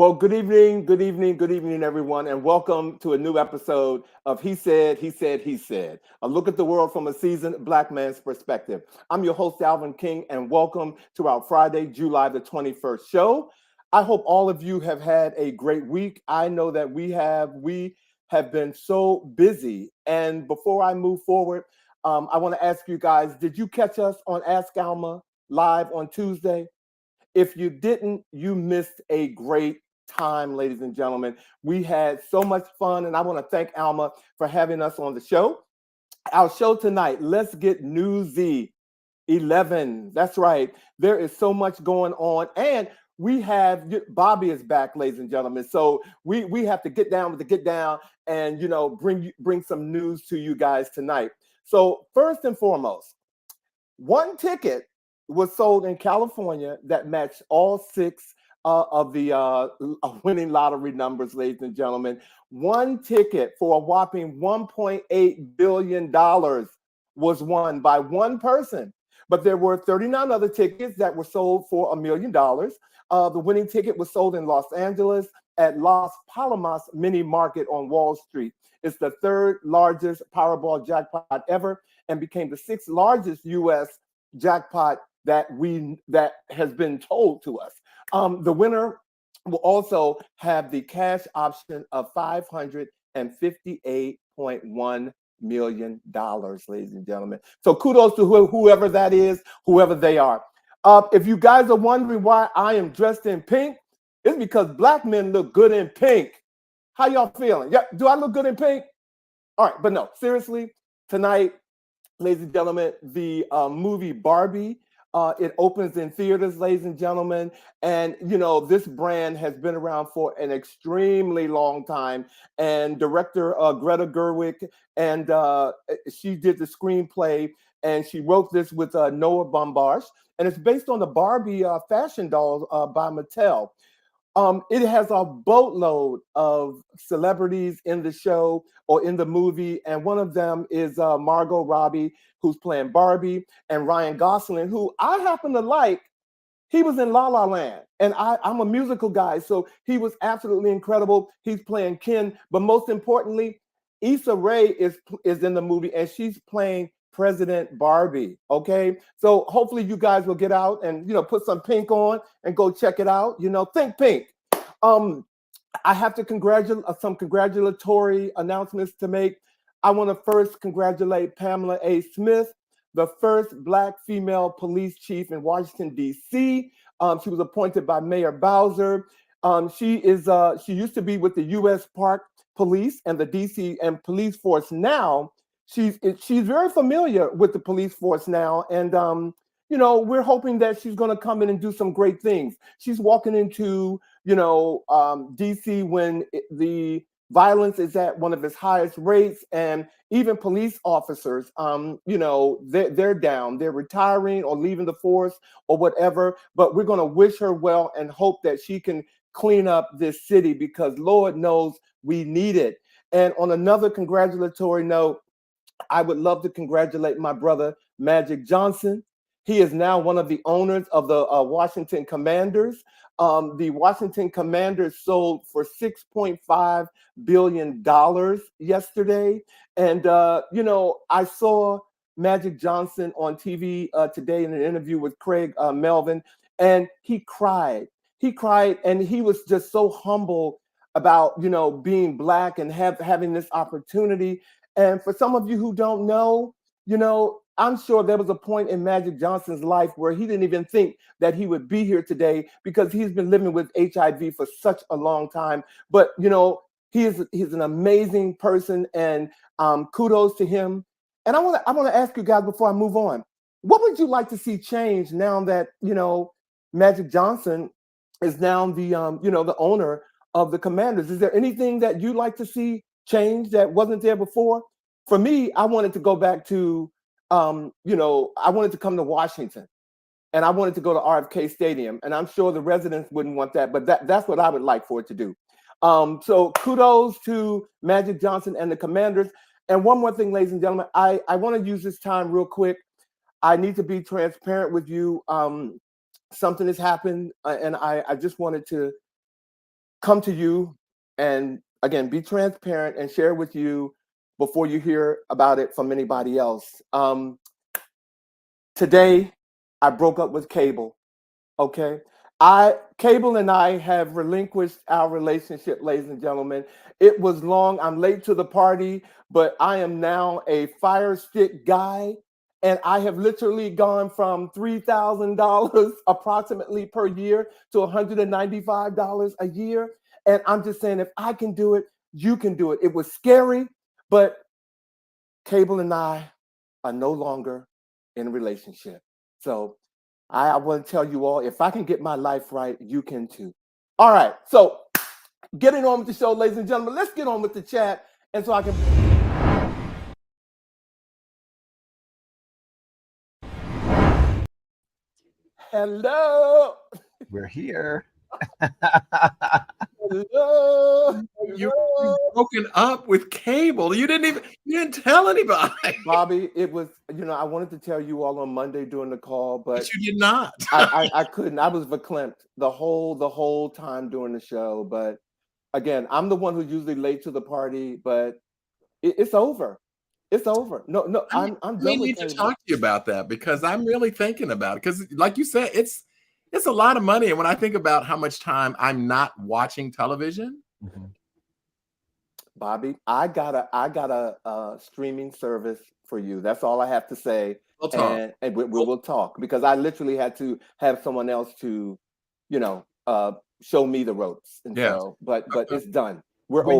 Well, good evening, everyone, and welcome to a new episode of He Said, He Said, He Said. A look at the world from a seasoned Black man's perspective. I'm your host, Alvin King, and welcome to our Friday, July the 21st show. I hope all of you have had a great week. I know that we have. We have been so busy. And before I move forward, I want to ask you guys, did you catch us on Ask Alma live on Tuesday? If you didn't, you missed a great time, ladies and gentlemen. We had so much fun, and I want to thank Alma for having us on the show. Our show tonight, let's get newsy. 11. That's right. There is so much going on, and we have Bobby is back, ladies and gentlemen. So we have to get down with the get down, and bring some news to you guys tonight. So first and foremost, one ticket was sold in California that matched all six of the winning lottery numbers, ladies and gentlemen. One ticket for a whopping $1.8 billion was won by one person. But there were 39 other tickets that were sold for $1 million. The winning ticket was sold in Los Angeles at Las Palomas Mini Market on Wall Street. It's the third largest Powerball jackpot ever and became the sixth largest U.S. jackpot that has been told to us. The winner will also have the cash option of $558.1 million, ladies and gentlemen. So kudos to whoever that is, whoever they are. If you guys are wondering why I am dressed in pink, it's because Black men look good in pink. How y'all feeling? Yeah, do I look good in pink? All right, but no, seriously, tonight, ladies and gentlemen, the movie Barbie, it opens in theaters, ladies and gentlemen. And, this brand has been around for an extremely long time. And director Greta Gerwig, and she did the screenplay, and she wrote this with Noah Baumbach. And it's based on the Barbie fashion doll by Mattel. It has a boatload of celebrities in the show or in the movie, and one of them is Margot Robbie, who's playing Barbie, and Ryan Gosling, who I happen to like. He was in La La Land, and I'm a musical guy, so he was absolutely incredible. He's playing Ken, but most importantly, Issa Rae is in the movie, and she's playing President Barbie. Okay, so hopefully you guys will get out and put some pink on and go check it out. Think pink. I have to congratulate some congratulatory announcements to make. I want to first congratulate Pamela A. Smith, the first Black female police chief in Washington, D.C. She was appointed by Mayor Bowser. She used to be with the U.S. Park Police and the D.C. and police force now. She's very familiar with the police force now, and we're hoping that she's going to come in and do some great things. She's walking into DC when the violence is at one of its highest rates, and even police officers, they're down, they're retiring or leaving the force or whatever. But we're going to wish her well and hope that she can clean up this city, because Lord knows we need it. And on another congratulatory note, I would love to congratulate my brother, Magic Johnson. He is now one of the owners of the Washington Commanders. The Washington Commanders sold for $6.5 billion yesterday. And, I saw Magic Johnson on TV today in an interview with Craig Melvin, and he cried. He cried, and he was just so humble about, being Black and having this opportunity. And for some of you who don't know, I'm sure there was a point in Magic Johnson's life where he didn't even think that he would be here today, because he's been living with HIV for such a long time. But, he's an amazing person, and kudos to him. And I want to ask you guys before I move on, what would you like to see change now that, Magic Johnson is now the owner of the Commanders? Is there anything that you'd like to see change that wasn't there before? For me, I wanted to go back to, I wanted to come to Washington, and I wanted to go to RFK Stadium. And I'm sure the residents wouldn't want that, but that's what I would like for it to do. So kudos to Magic Johnson and the Commanders. And one more thing, ladies and gentlemen, I want to use this time real quick. I need to be transparent with you. Something has happened, and I just wanted to come to you and again be transparent and share with you before you hear about it from anybody else. Today, I broke up with Cable. Okay. Cable and I have relinquished our relationship, ladies and gentlemen. It was long. I'm late to the party, but I am now a Fire Stick guy. And I have literally gone from $3,000 approximately per year to $195 a year. And I'm just saying, if I can do it, you can do it. It was scary, but Cable and I are no longer in a relationship. So I want to tell you all, if I can get my life right, you can too. All right. So getting on with the show, ladies and gentlemen, let's get on with the chat. And so I can. Hello. We're here. Hello. You broken up with Cable. You didn't tell anybody. Bobby, it was, I wanted to tell you all on Monday during the call, but you did not. I couldn't. I was verklempt the whole time during the show. But again, I'm the one who's usually late to the party, but it's over. It's over. No, I'm done with need to talk to you about that because I'm really thinking about it. Because like you said, it's a lot of money. And when I think about how much time I'm not watching television. Mm-hmm. Bobby, I got a streaming service for you. That's all I have to say. We'll talk. And we will talk because I literally had to have someone else to, show me the ropes. And so, but it's done. We're over.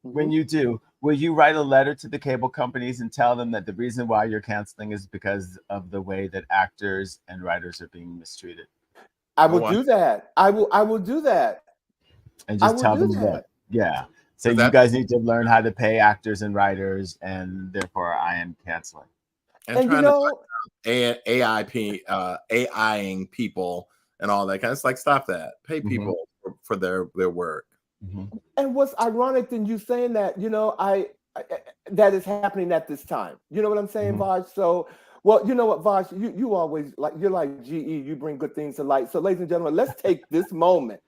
When you do, will you write a letter to the cable companies and tell them that the reason why you're canceling is because of the way that actors and writers are being mistreated? I will do that. I will do that. And just tell them that. Yeah. So you guys need to learn how to pay actors and writers, and therefore I am canceling. And trying to AIing people and all that kind of. It's like, stop that. Pay people for their work. Mm-hmm. And what's ironic in you saying that, I that is happening at this time. You know what I'm saying, Vash? So, well, you know what, Vash, you always you're like GE, you bring good things to light. So, ladies and gentlemen, let's take this moment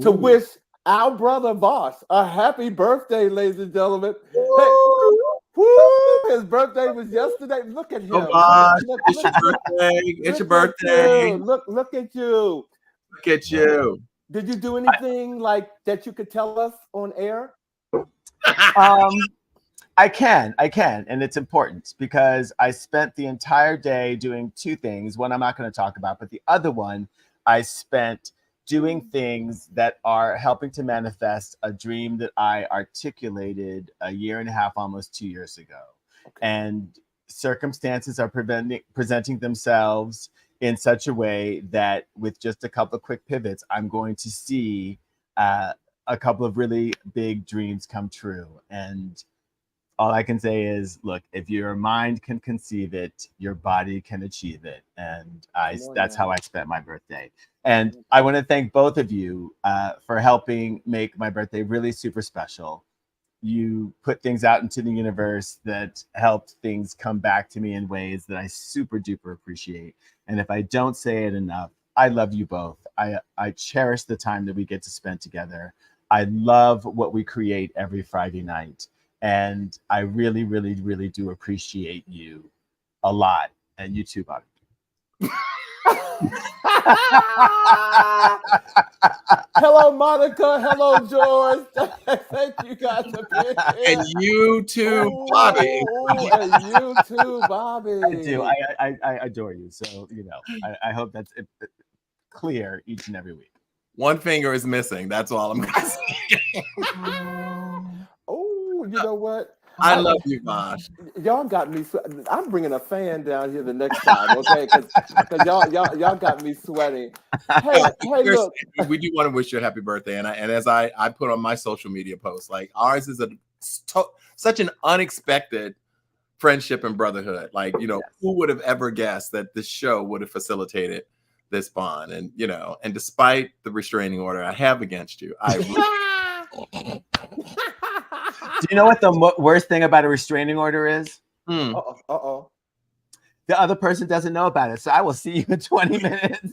to wish our brother Vash a happy birthday, ladies and gentlemen. Hey, his birthday was yesterday. Look at him. It's your birthday. It's your birthday. Look at you. Look at you. Did you do anything like that you could tell us on air? I can, and it's important because I spent the entire day doing two things. One I'm not going to talk about, but the other one I spent doing things that are helping to manifest a dream that I articulated a year and a half, almost 2 years ago. Okay. And circumstances are presenting themselves in such a way that with just a couple of quick pivots, I'm going to see a couple of really big dreams come true. And all I can say is, look, if your mind can conceive it, your body can achieve it. And that's how I spent my birthday. And I want to thank both of you for helping make my birthday really super special. You put things out into the universe that helped things come back to me in ways that I super duper appreciate. And if I don't say it enough, I love you both. I cherish the time that we get to spend together. I love what we create every Friday night. And I really, really, really do appreciate you a lot. And you too, Boddie. Hello, Monica. Hello, George. Thank you guys for being here. And you too, Boddie. And you too, Bobby. I do. I adore you. So, I hope that's clear each and every week. One finger is missing. That's all I'm going to say. Oh, you know what? I love you, Vash. Y'all got me. I'm bringing a fan down here the next time, okay? Because y'all got me sweating. Hey, look. We do want to wish you a happy birthday, and as I put on my social media posts, like ours is such an unexpected friendship and brotherhood. Like, who would have ever guessed that this show would have facilitated this bond? And and despite the restraining order I have against you, Do you know what the worst thing about a restraining order is? Uh-oh. The other person doesn't know about it. So I will see you in 20 minutes.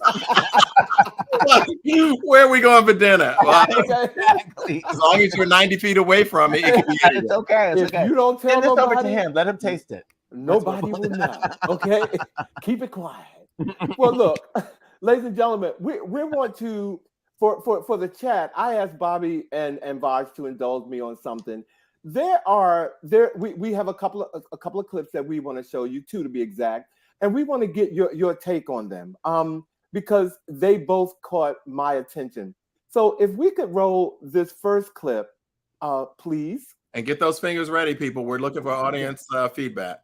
Where are we going for dinner? Well, Exactly. as long as you're 90 feet away from it, it can be It's anywhere. okay. It's If okay. you don't tell Send this over to nobody, him. Let him taste it. nobody will know. Okay, keep it quiet. Well, look, ladies and gentlemen, we want to for the chat. I asked Bobby and Vash to indulge me on something. We have a couple of clips that we want to show you, two to be exact, and we want to get your take on them. Because they both caught my attention. So if we could roll this first clip, please. And get those fingers ready, people. We're looking for audience feedback.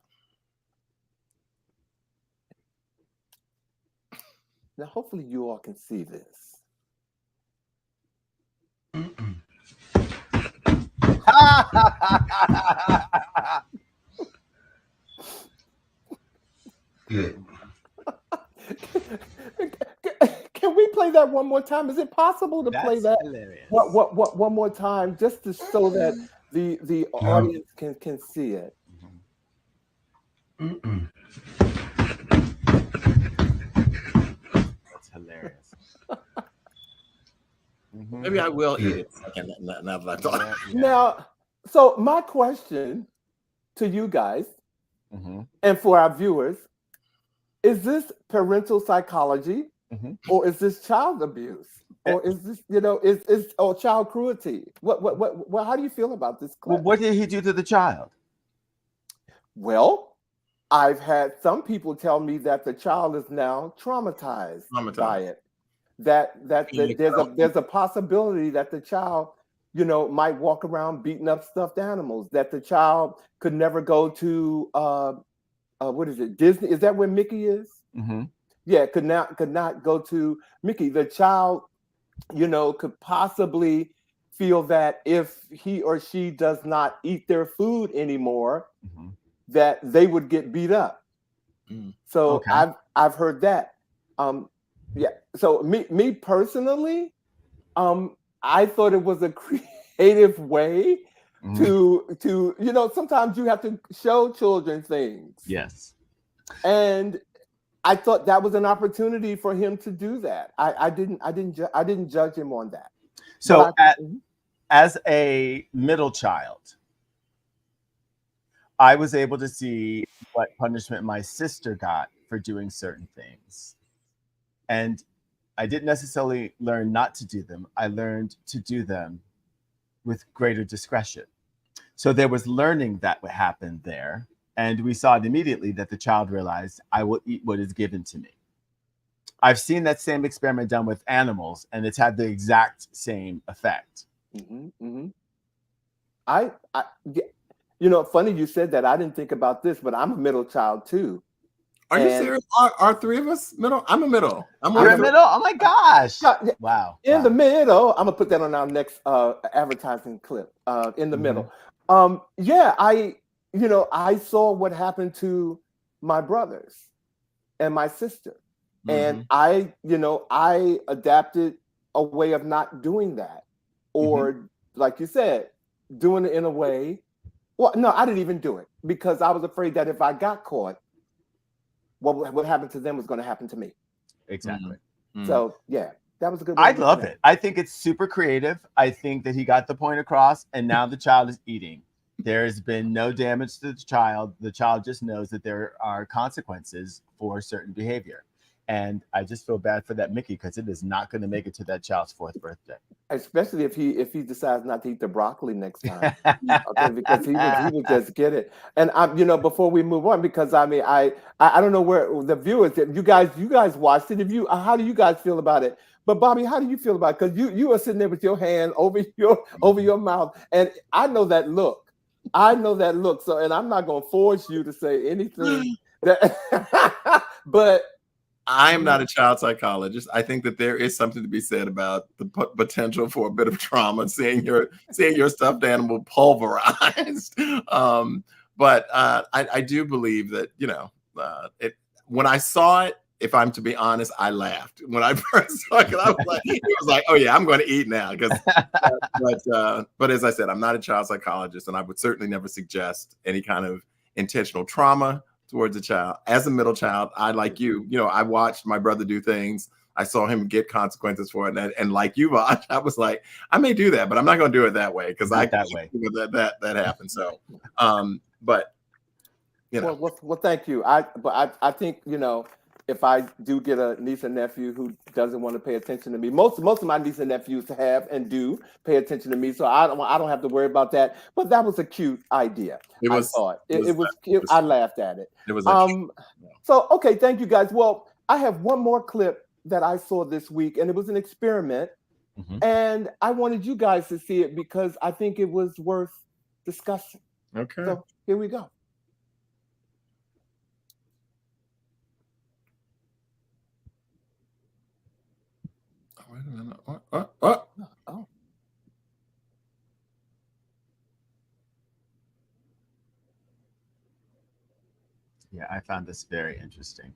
Now, hopefully you all can see this. Can we play that one more time? Is it possible to play that one more time, just to show that the audience can see it? That's hilarious. Maybe I will eat it now that I thought. Now, so my question to you guys and for our viewers, is this parental psychology or is this child abuse? Or is this, is child cruelty? What how do you feel about this clip? Well, what did he do to the child? Well, I've had some people tell me that the child is now traumatized. By it. That there's a possibility that the child, might walk around beating up stuffed animals, that the child could never go to what is it, Disney? Is that where Mickey is? Yeah, could not go to Mickey. The child, could possibly feel that if he or she does not eat their food anymore, that they would get beat up. So I've heard that. Yeah. So me personally, I thought it was a creative way to sometimes you have to show children things. Yes. And I thought that was an opportunity for him to do that. I didn't judge him on that. So as a middle child, I was able to see what punishment my sister got for doing certain things. And I didn't necessarily learn not to do them. I learned to do them with greater discretion. So there was learning that would happen there. And we saw it immediately that the child realized, I will eat what is given to me. I've seen that same experiment done with animals, and it's had the exact same effect. Funny you said that. I didn't think about this, but I'm a middle child too. Are you serious? Are three of us middle? I'm a middle. You're a middle? Oh my gosh. Wow. In the middle. I'm gonna put that on our next advertising clip. In the middle. I saw what happened to my brothers and my sister. And I adapted a way of not doing that. Or like you said, doing it in a way. Well, no, I didn't even do it because I was afraid that if I got caught, what happened to them was going to happen to me. Exactly. So yeah, that was a good way. I love it. I think it's super creative. I think that he got the point across, and now the child is eating. There's been no damage to the child. The child just knows that there are consequences for certain behavior. And I just feel bad for that Mickey because it is not going to make it to that child's 4th birthday. Especially if he decides not to eat the broccoli next time, okay, because he would just get it. And before we move on, because I don't know where the viewers, you guys watched it. How do you guys feel about it? But Bobby, how do you feel about it? Because you are sitting there with your hand over your mouth, and I know that look. So, and I'm not going to force you to say anything. But I am not a child psychologist. I think that there is something to be said about the potential for a bit of trauma, seeing your stuffed animal pulverized. But I do believe that when I saw it, if I'm to be honest, I laughed when I first saw it. It was like, oh yeah, I'm going to eat now. But as I said, I'm not a child psychologist, and I would certainly never suggest any kind of intentional trauma towards a child. As a middle child, I, like you, I watched my brother do things I saw him get consequences for it. And like you, Vash, I was like, I may do that, but I'm not going to do it that way because I that way that happened. So, but you know, well, thank you. I think, you know, if I do get a niece and nephew who doesn't want to pay attention to me, most of my nieces and nephews have and do pay attention to me, so I don't have to worry about that. But that was a cute idea. I thought it was cute. I laughed at it. It was so okay, thank you guys. Well, I have one more clip that I saw this week, and it was an experiment, and I wanted you guys to see it because I think it was worth discussing. Okay. So here we go. Wait a minute. What? Oh. Yeah, I found this very interesting.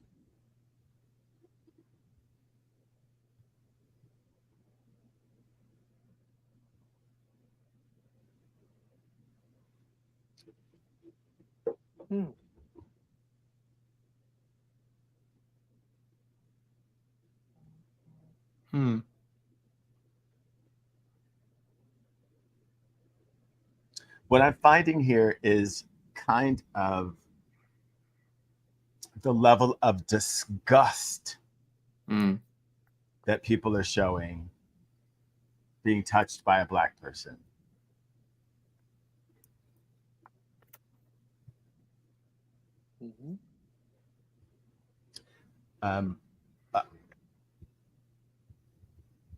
What I'm finding here is kind of the level of disgust that people are showing being touched by a Black person.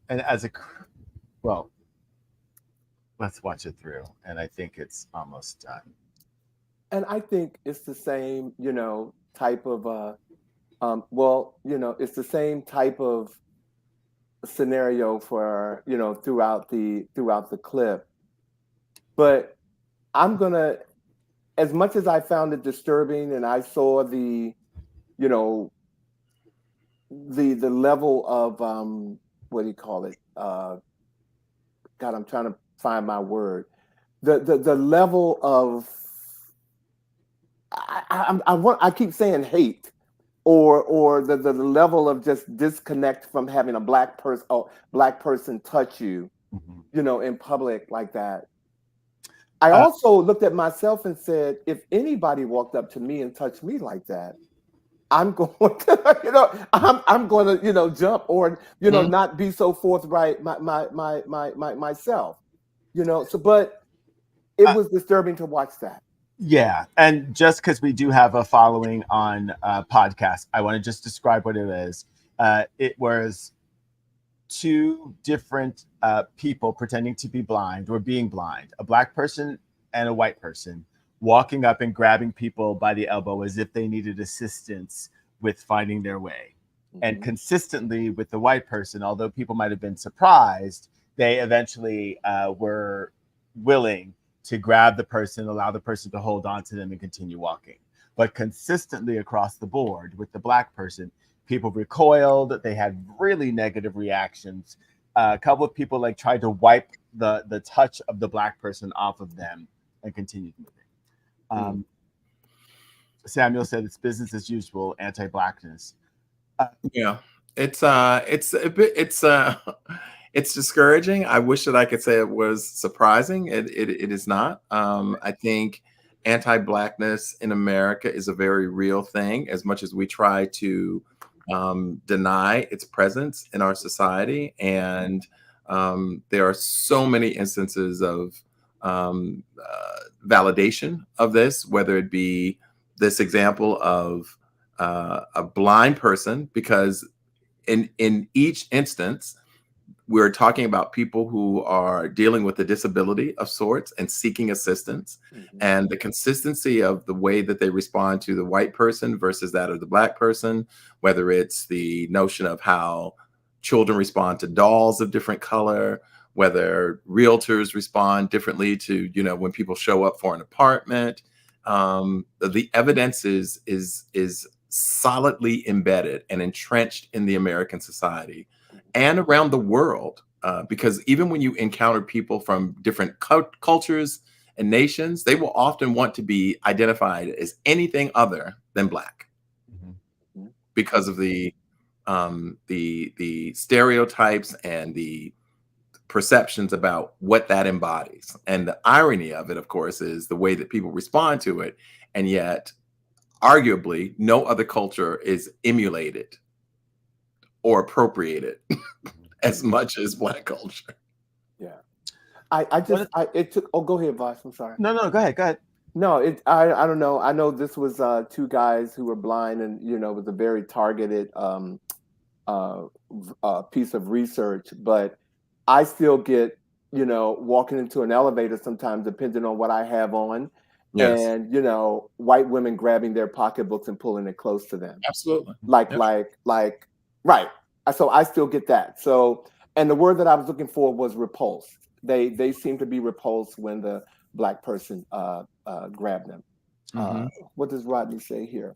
And as well, let's watch it through, and I think it's almost done. And I think it's the same, you know, type of well, you know, it's the same type of scenario for, you know, throughout the clip. But I'm gonna, as much as I found it disturbing, and I saw the, you know, the level of what do you call it? God, I'm trying to find my word. The level of I keep saying hate, or the level of just disconnect from having a black person touch you, you know, in public like that. I also looked at myself and said, if anybody walked up to me and touched me like that, I'm going to, you know, I'm going to, you know, jump or, you know, not be so forthright myself, you know. So, but it was disturbing to watch that. Yeah, and just because we do have a following on podcast, I want to just describe what it is. It was two different people pretending to be blind or being blind, a Black person and a white person, walking up and grabbing people by the elbow as if they needed assistance with finding their way. And consistently with the white person, although people might have been surprised, they eventually were willing to grab the person, allow the person to hold on to them and continue walking. But consistently across the board with the Black person, people recoiled. They had really negative reactions. A couple of people like tried to wipe the touch of the Black person off of them and continued moving. Samuel said it's business as usual, anti-Blackness. Yeah, it's discouraging. I wish that I could say it was surprising. It is not. I think anti-Blackness in America is a very real thing, as much as we try to deny its presence in our society. And there are so many instances of validation of this, whether it be this example of a blind person, because in each instance, we're talking about people who are dealing with a disability of sorts and seeking assistance. And the consistency of the way that they respond to the white person versus that of the Black person, whether it's the notion of how children respond to dolls of different color, whether realtors respond differently to, you know, when people show up for an apartment. The evidence is solidly embedded and entrenched in the American society and around the world, because even when you encounter people from different cultures and nations, they will often want to be identified as anything other than Black because of the the stereotypes and the perceptions about what that embodies. And the irony of it, of course, is the way that people respond to it. And yet, arguably, no other culture is emulated or appropriated as much as Black culture. Yeah. It took, oh, go ahead, Vash. I'm sorry. No, go ahead. No, I don't know. I know this was two guys who were blind, and it was a very targeted piece of research. But I still get walking into an elevator sometimes, depending on what I have on, Yes. and white women grabbing their pocketbooks and pulling it close to them. Absolutely. Like right. So I still get that. So, and the word that I was looking for was repulsed. They seem to be repulsed when the Black person grabbed them. What does Rodney say here?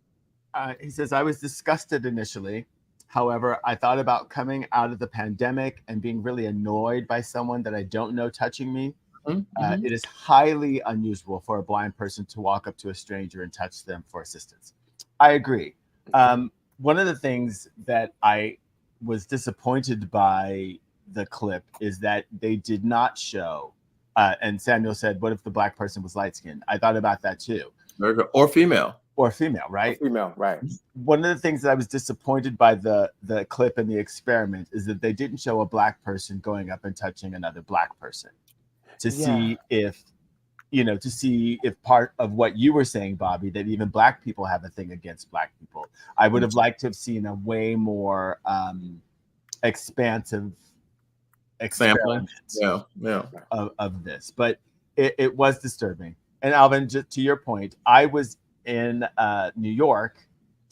He says, I was disgusted initially. However, I thought about coming out of the pandemic and being really annoyed by someone that I don't know touching me. It is highly unusual for a blind person to walk up to a stranger and touch them for assistance. I agree. One of the things that I was disappointed by the clip is that they did not show, and Samuel said, what if the Black person was light-skinned? I thought about that too. Very good. Or female. Or Right? female, right. One of the things that I was disappointed by the clip and the experiment is that they didn't show a Black person going up and touching another Black person to see if part of what you were saying, Bobby, that even Black people have a thing against Black people. I would have liked to have seen a way more expansive experiment of this, but it was disturbing. And Alvin, just to your point, I was in New York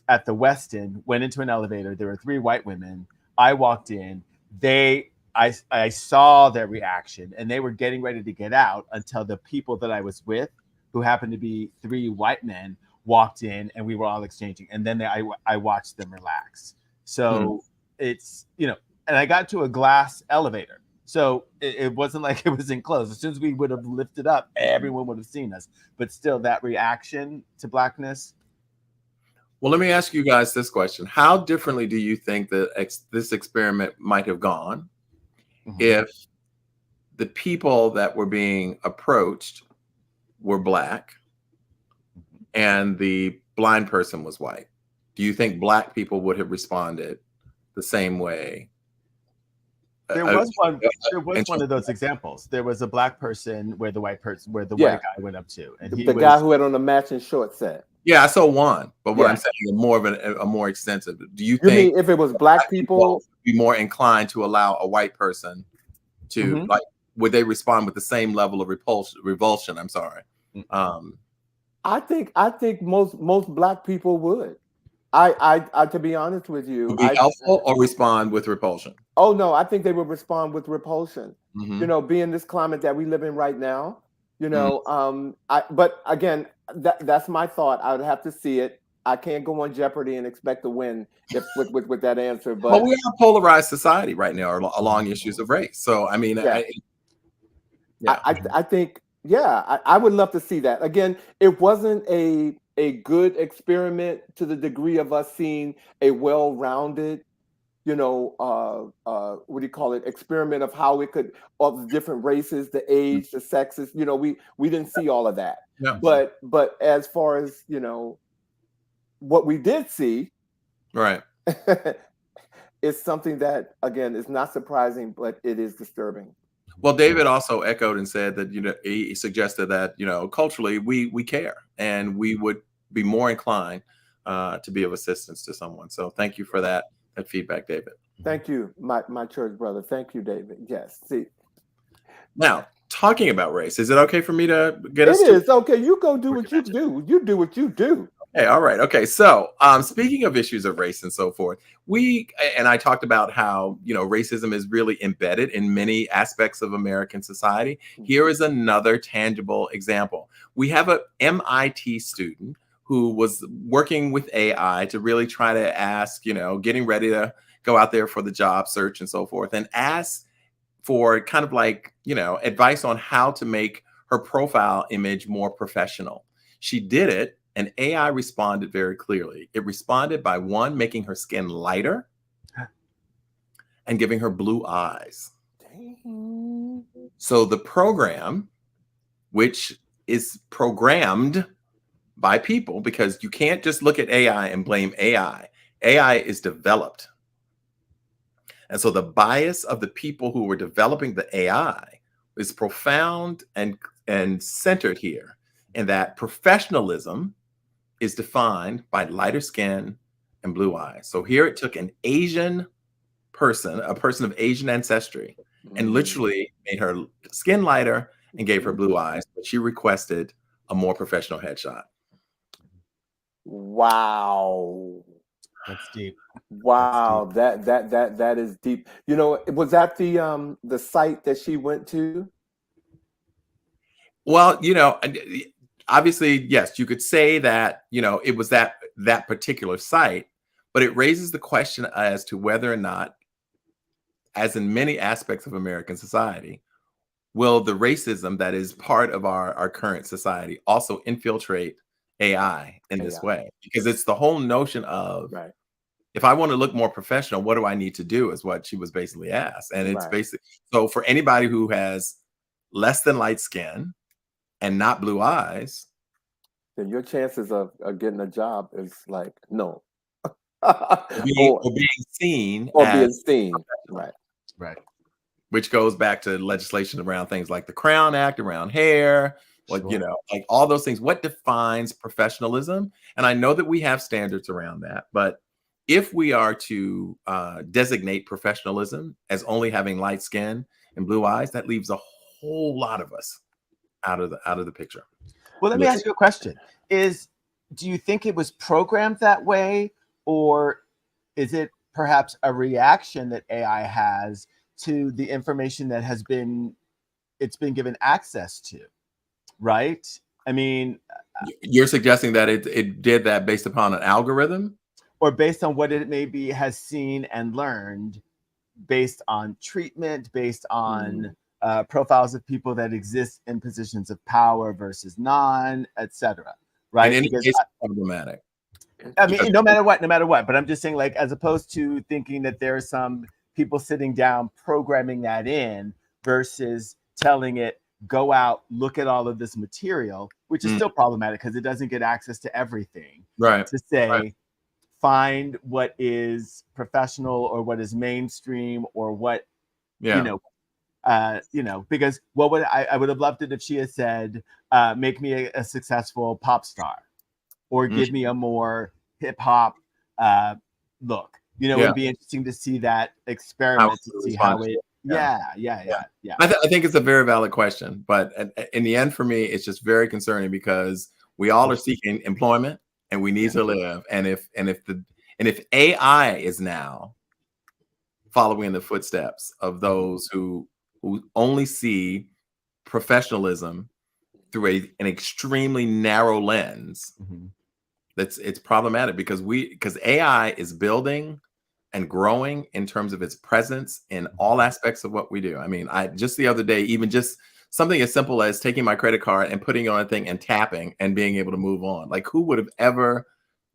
at the Westin, went into an elevator. There were 3 white women. I walked in. I saw their reaction, and they were getting ready to get out until the people that I was with, who happened to be 3 white men, walked in, and we were all exchanging. And then I watched them relax. So it's, and I got to a glass elevator. So it wasn't like it was enclosed. As soon as we would have lifted up, everyone would have seen us. But still, that reaction to Blackness. Well, let me ask you guys this question. How differently do you think that this experiment might have gone if the people that were being approached were Black and the blind person was white? Do you think Black people would have responded the same way? There was one of those examples. There was a Black person where the white guy went up to, and the guy who had on a matching short set. Yeah, I saw one, but what I'm saying is more of a more extensive. Do you think mean if it was Black people would be more inclined to allow a white person to would they respond with the same level of revulsion? I'm sorry. I think most Black people would. I to be honest with you, would be helpful or respond with repulsion. Oh no, I think they would respond with repulsion. Being this climate that we live in right now, but again, that's my thought. I would have to see it. I can't go on Jeopardy and expect to win with that answer. But we are a polarized society right now along issues of race. So I mean, I think, I would love to see that. Again, it wasn't a good experiment to the degree of us seeing a well-rounded, what do you call it, experiment of how it could, of the different races, the age, the sexes, we didn't see all of that. Yeah. But as far as, what we did see, right, is something that, again, is not surprising, but it is disturbing. Well, David also echoed and said that, he suggested that, culturally we care and we would be more inclined to be of assistance to someone. So thank you for that feedback, David. Thank you, my church brother. Thank you, David. Yes. See. Now, talking about race, is it okay for me to get us? It is okay. You go do what you do. You do what you do. Hey, all right. Okay. So speaking of issues of race and so forth, I talked about how, racism is really embedded in many aspects of American society. Here is another tangible example. We have a MIT student who was working with AI to really try to ask, getting ready to go out there for the job search and so forth, and ask for kind of like, advice on how to make her profile image more professional. She did it. And AI responded very clearly. It responded by, 1, making her skin lighter, and giving her blue eyes. Dang. So the program, which is programmed by people, because you can't just look at AI and blame AI. AI is developed. And so the bias of the people who were developing the AI is profound and centered here in that professionalism is defined by lighter skin and blue eyes. So here it took an Asian person, a person of Asian ancestry, and literally made her skin lighter and gave her blue eyes, but she requested a more professional headshot. Wow. That's deep. Wow, that is deep. You know, was that the site that she went to? Well, you know, obviously, yes, you could say that, you know, it was that particular site, but it raises the question as to whether or not, as in many aspects of American society, will the racism that is part of our current society also infiltrate AI in this way? Because it's the whole notion of, Right. if I want to look more professional, what do I need to do, is what she was basically asked. And it's basic. So for anybody who has less than light skin and not blue eyes, then your chances of getting a job is like no. or being seen or as being seen. Right. Which goes back to legislation around things like the Crown Act, around hair, like, you know, like all those things. What defines professionalism? And I know that we have standards around that, but if we are to designate professionalism as only having light skin and blue eyes, that leaves a whole lot of us out of the picture. Well, let me ask you a question. Do you think it was programmed that way, or is it perhaps a reaction that AI has to the information that it's been given access to, right? I mean, you're suggesting that it did that based upon an algorithm? Or based on what it maybe has seen and learned, based on treatment, based on profiles of people that exist in positions of power versus non, etc. Right? And it's problematic. I mean, no matter what. But I'm just saying, like, as opposed to thinking that there are some people sitting down programming that in versus telling it, go out, look at all of this material, which is still problematic because it doesn't get access to everything. Right. To say, find what is professional or what is mainstream or what, you know, because what would I would have loved it if she had said, make me a successful pop star, or give me a more hip hop look. You know, it'd be interesting to see that experiment, to see how it. I think it's a very valid question, but in the end, for me, it's just very concerning because we all are seeking employment and we need to live. And if AI is now following in the footsteps of those who only see professionalism through an extremely narrow lens, it's problematic because AI is building and growing in terms of its presence in all aspects of what we do. I mean, just the other day, even just something as simple as taking my credit card and putting it on a thing and tapping and being able to move on. Like, who would have ever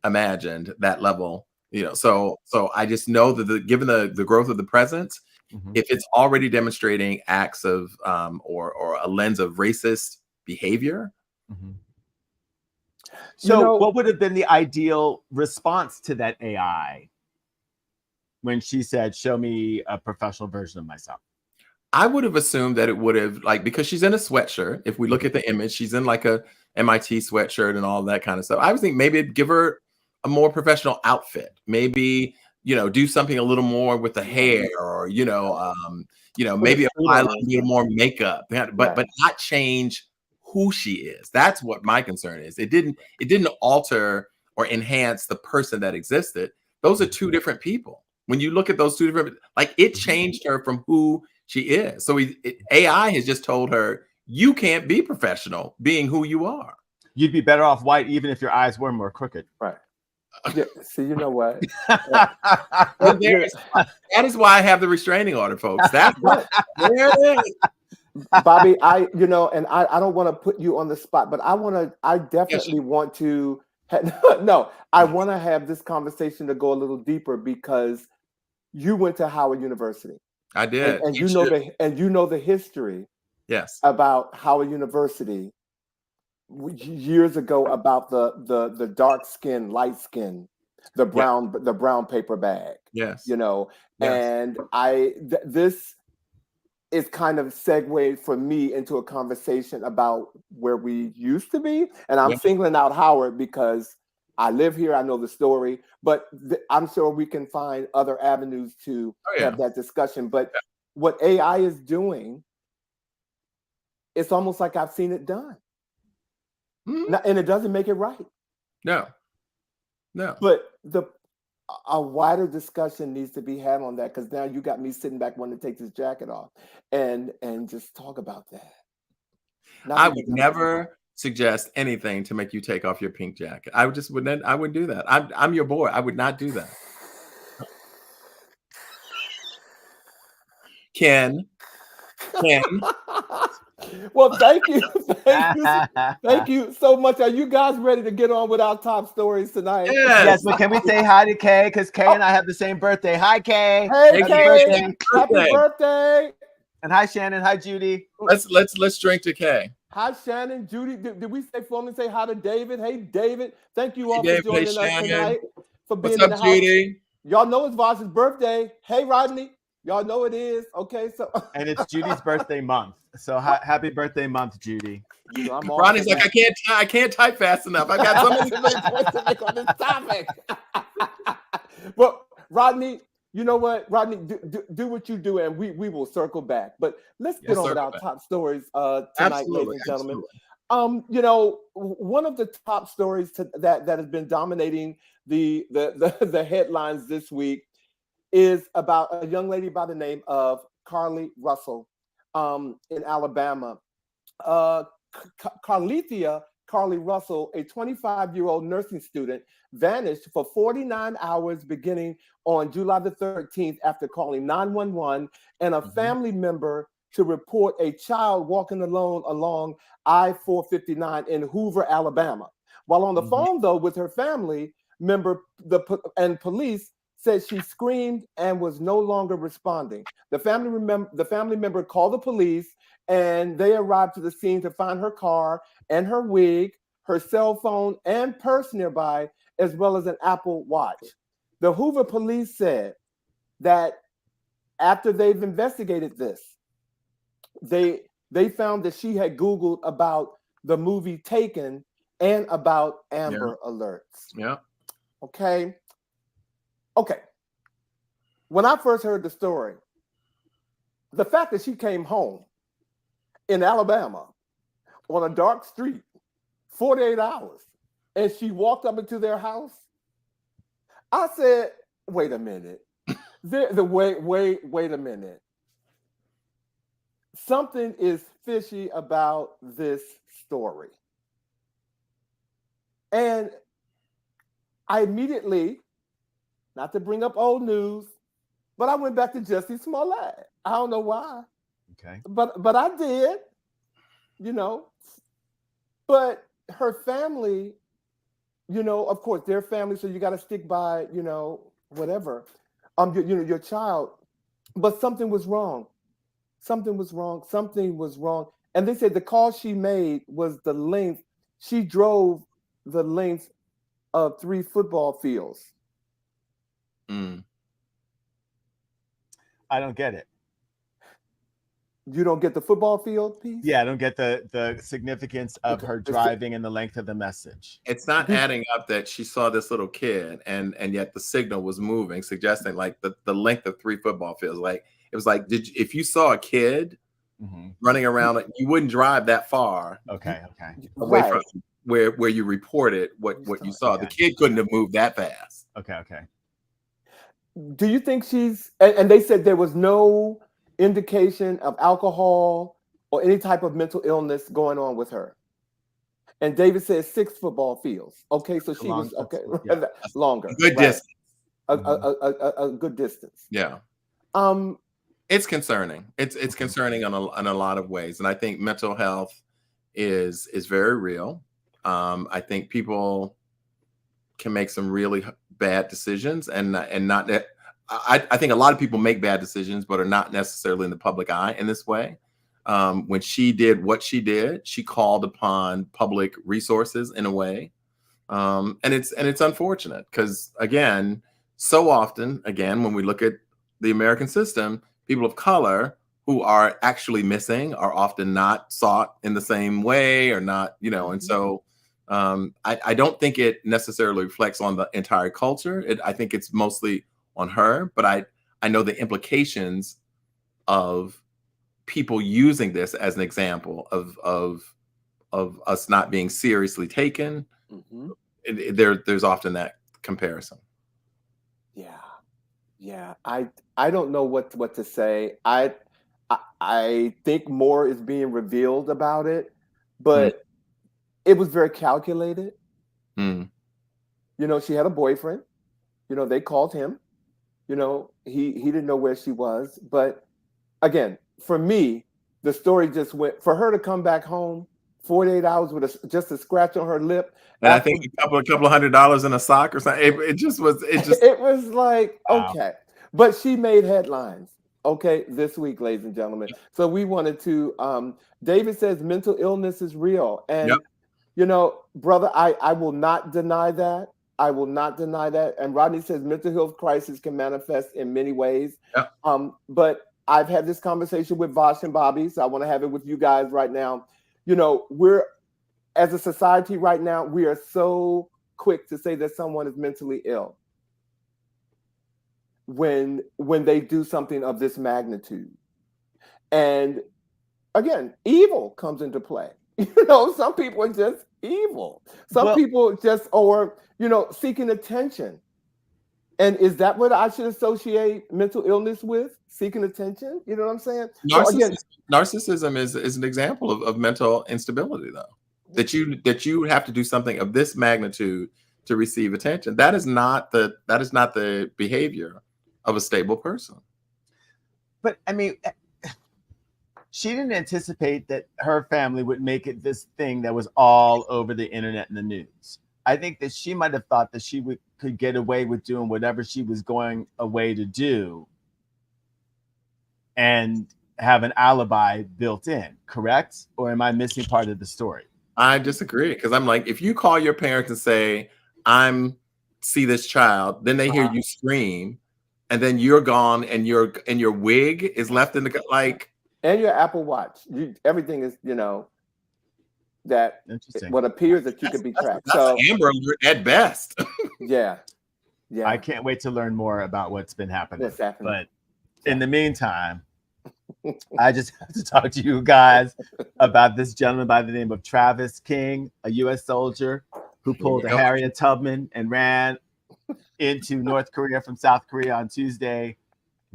imagined that level? You know, so I just know that given the growth of the present, if it's already demonstrating acts of or a lens of racist behavior. So what would have been the ideal response to that AI when she said, show me a professional version of myself? I would have assumed that it would have, like, because she's in a sweatshirt. If we look at the image, she's in like a MIT sweatshirt and all that kind of stuff. I would think maybe it'd give her a more professional outfit. Maybe, you know, do something a little more with the hair, or, maybe apply a little bit more makeup, but not change who she is. That's what my concern is. It didn't alter or enhance the person that existed. Those are two different people. When you look at those two different, like, it changed her from who she is. So AI has just told her, you can't be professional being who you are. You'd be better off white, even if your eyes were more crooked. Right. Yeah, so you know what? That is why I have the restraining order, folks. That's what. There it is. Bobby, I don't want to put you on the spot, but I definitely want to I want to have this conversation to go a little deeper, because you went to Howard University. I did. And you know the history Yes. about Howard University years ago about the dark skin, light skin, the brown paper bag. Yes. You know, Yes. and this is kind of segued for me into a conversation about where we used to be. And I'm singling out Howard because I live here. I know the story, but I'm sure we can find other avenues to have that discussion. But what AI is doing, it's almost like I've seen it done. Mm-hmm. And it doesn't make it right. No. But a wider discussion needs to be had on that, because now you got me sitting back wanting to take this jacket off and just talk about that. I would never suggest anything to make you take off your pink jacket. I wouldn't do that. I'm your boy. I would not do that. Ken. Well, thank you so much. Are you guys ready to get on with our top stories tonight? Yes, but can we say hi to Kay? Because Kay and I have the same birthday. Hi, Kay. Hey, Kay. Happy birthday. And hi, Shannon. Hi, Judy. Let's drink to Kay. Hi, Shannon. Judy, did we formally say hi to David? Hey, David. Thank you all for joining us tonight. For being in the house. Judy? Y'all know it's Vash's birthday. Hey, Rodney. Y'all know it is. Okay, so and it's Judy's birthday month. So happy birthday month, Judy. Ronnie's like, I can't type fast enough. I've got so many points to make on this topic. Well, Rodney, you know what? Rodney, do what you do, and we will circle back. But let's get on with our top stories tonight, ladies and gentlemen. You know, one of the top stories that has been dominating the headlines this week is about a young lady by the name of Carlee Russell in Alabama. Carlee Russell, a 25-year-old nursing student, vanished for 49 hours beginning on July the 13th after calling 911 and a family member to report a child walking alone along I-459 in Hoover, Alabama. While on the phone, though, with her family member and police, said she screamed and was no longer responding. The family member called the police, and they arrived to the scene to find her car and her wig, her cell phone and purse nearby, as well as an Apple Watch. The Hoover police said that after they've investigated this, they found that she had Googled about the movie Taken and about Amber Alerts. Yeah. Okay. When I first heard the story, the fact that she came home in Alabama on a dark street, 48 hours, and she walked up into their house, I said, wait a minute. Wait a minute. Something is fishy about this story. And I immediately, not to bring up old news, but I went back to Jussie Smollett. I don't know why. Okay. But I did, you know. But her family, you know, of course, their family, so you got to stick by, you know, whatever. Your child. But something was wrong. Something was wrong. And they said the call she made was the length. She drove the length of 3 football fields. I don't get it. You don't get the football field piece? Yeah, I don't get the significance of her driving and the length of the message. It's not adding up that she saw this little kid and yet the signal was moving, suggesting like the length of 3 football fields. Like it was like, if you saw a kid running around, you wouldn't drive that far. Okay. Away from where you reported what you saw. The kid couldn't have moved that fast. Okay. Do you think she's, and they said there was no indication of alcohol or any type of mental illness going on with her? And David says 6 football fields. Okay, so she was longer. Good distance. A good distance. Yeah. It's concerning. It's concerning on a lot of ways, and I think mental health is very real. I think people can make some really bad decisions, and not that I think a lot of people make bad decisions, but are not necessarily in the public eye in this way. When she did what she did, she called upon public resources in a way, and it's unfortunate because again, so often, again, when we look at the American system, people of color who are actually missing are often not sought in the same way or not, and so I don't think it necessarily reflects on the entire culture. I think it's mostly on her, but I know the implications of people using this as an example of us not being seriously taken. There's often that comparison. Yeah. I don't know what to say. I think more is being revealed about it, but it was very calculated. She had a boyfriend. They called him. He didn't know where she was. But again, for me, the story just went for her to come back home 48 hours with just a scratch on her lip. And I think a couple of $100 in a sock or something. It was like, wow. Okay. But she made headlines. Okay, this week, ladies and gentlemen. So we wanted to David says mental illness is real. And brother, I will not deny that. I will not deny that. And Rodney says mental health crisis can manifest in many ways. But I've had this conversation with Vash and Bobbie, so I want to have it with you guys right now. We're, as a society right now, we are so quick to say that someone is mentally ill when they do something of this magnitude. And again, evil comes into play. Some people are just evil. Some people just are, seeking attention. And is that what I should associate mental illness with? Seeking attention? You know what I'm saying? Narcissism is an example of mental instability, though. That you have to do something of this magnitude to receive attention. That is not the behavior of a stable person. But I mean, she didn't anticipate that her family would make it this thing that was all over the internet and the news. I think that she might have thought that she could get away with doing whatever she was going away to do and have an alibi built in, correct? Or am I missing part of the story? I disagree, because I'm like, if you call your parents and say, see this child, then they hear you scream, and then you're gone and your wig is left in the like, and your Apple Watch, everything is, that what appears that you could be tracked. That's Amber Alert at best. Yeah. I can't wait to learn more about what's been happening. But in the meantime, I just have to talk to you guys about this gentleman by the name of Travis King, a U.S. soldier who pulled a Harriet Tubman and ran into North Korea from South Korea on Tuesday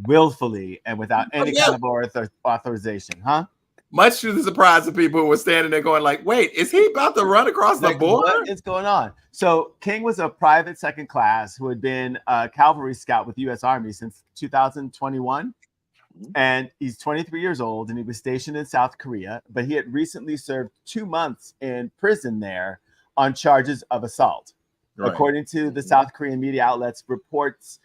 willfully and without any kind of authorization, huh? Much to the surprise of people who were standing there going like, wait, is he about to run across the border? What is going on? So King was a private second class who had been a cavalry scout with the U.S. Army since 2021. And he's 23 years old, and he was stationed in South Korea, but he had recently served 2 months in prison there on charges of assault. Right. According to the South Korean media outlets reports,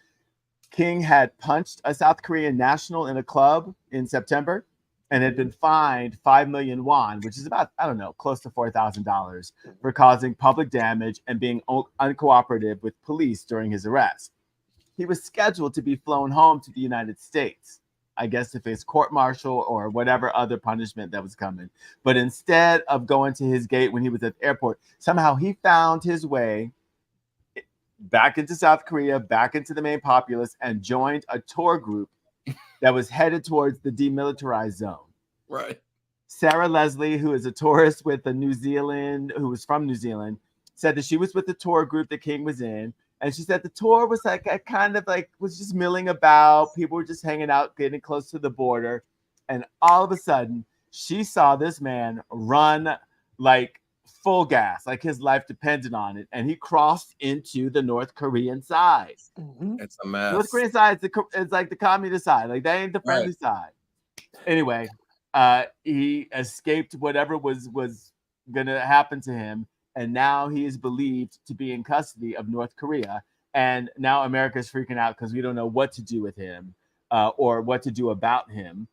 King had punched a South Korean national in a club in September and had been fined 5 million won, which is about, I don't know, close to $4,000 for causing public damage and being uncooperative with police during his arrest. He was scheduled to be flown home to the United States, I guess, to face court-martial or whatever other punishment that was coming. But instead of going to his gate when he was at the airport, somehow he found his way back into South Korea, back into the main populace, and joined a tour group that was headed towards the demilitarized zone. Right. Sarah Leslie, who is a tourist with who was from New Zealand, said that she was with the tour group that King was in. And she said the tour was like was just milling about. People were just hanging out, getting close to the border. And all of a sudden, she saw this man run like full gas, like his life depended on it. And he crossed into the North Korean side. It's a mess. North Korean side is like the communist side. Like, that ain't the friendly side. Anyway, he escaped whatever was going to happen to him. And now he is believed to be in custody of North Korea. And now America's freaking out because we don't know what to do with him or what to do about him.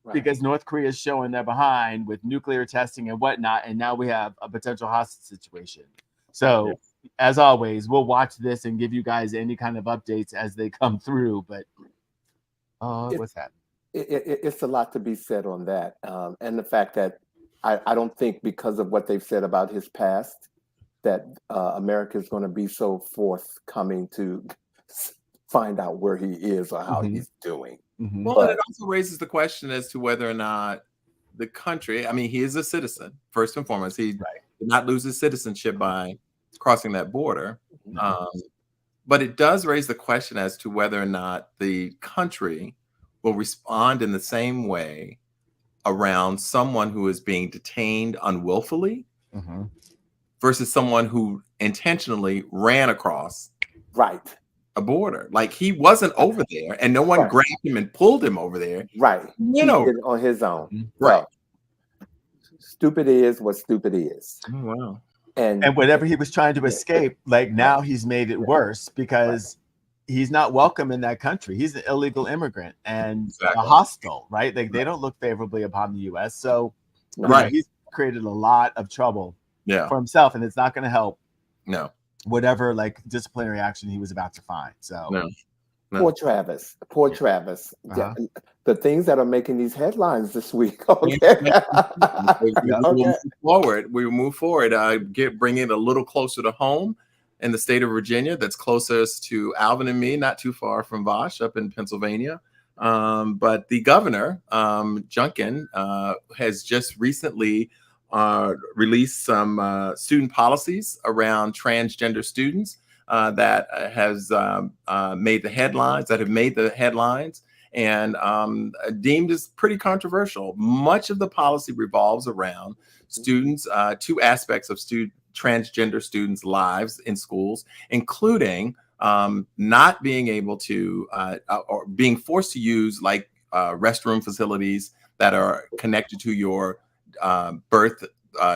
Right. Because North Korea is showing they're behind with nuclear testing and whatnot. And now we have a potential hostage situation. So, as always, we'll watch this and give you guys any kind of updates as they come through. But what's that? It's a lot to be said on that. And the fact that I don't think because of what they've said about his past, that America is going to be so forthcoming to find out where he is or how he's doing. Well, and it also raises the question as to whether or not the country, I mean, he is a citizen, first and foremost. He did not lose his citizenship by crossing that border. But it does raise the question as to whether or not the country will respond in the same way around someone who is being detained unwillfully versus someone who intentionally ran across a border. Like, he wasn't over there and no one grabbed him and pulled him over there. He did it on his own. So, stupid is what stupid is. Oh, wow. And whatever he was trying to escape, like, now he's made it worse because he's not welcome in that country. He's an illegal immigrant and hostile, right? Like, they don't look favorably upon the U.S. So he's created a lot of trouble for himself, and it's not going to help whatever like disciplinary action he was about to find. So poor Travis. The things that are making these headlines this week. We move forward. Bring it a little closer to home in the state of Virginia. That's closest to Alvin and me, not too far from Vash up in Pennsylvania. But the governor, Junkin, has just recently released some student policies around transgender students that have made the headlines, and deemed as pretty controversial. Much of the policy revolves around students, two aspects of transgender students' lives in schools, including not being able to or being forced to use like restroom facilities that are connected to your birth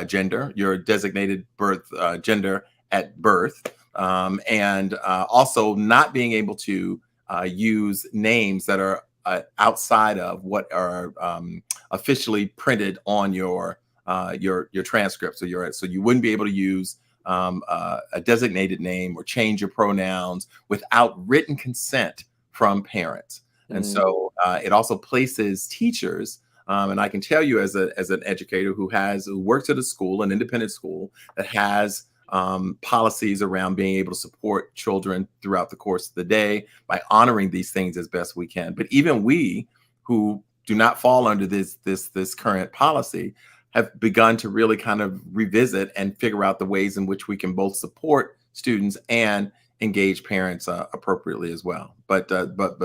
gender, your designated birth gender at birth, and also not being able to use names that are outside of what are officially printed on your transcript. So you wouldn't be able to use a designated name or change your pronouns without written consent from parents. And so it also places teachers. And I can tell you as an educator who works at a school, an independent school that has policies around being able to support children throughout the course of the day by honoring these things as best we can. But even we who do not fall under this current policy have begun to really kind of revisit and figure out the ways in which we can both support students and engage parents appropriately as well. But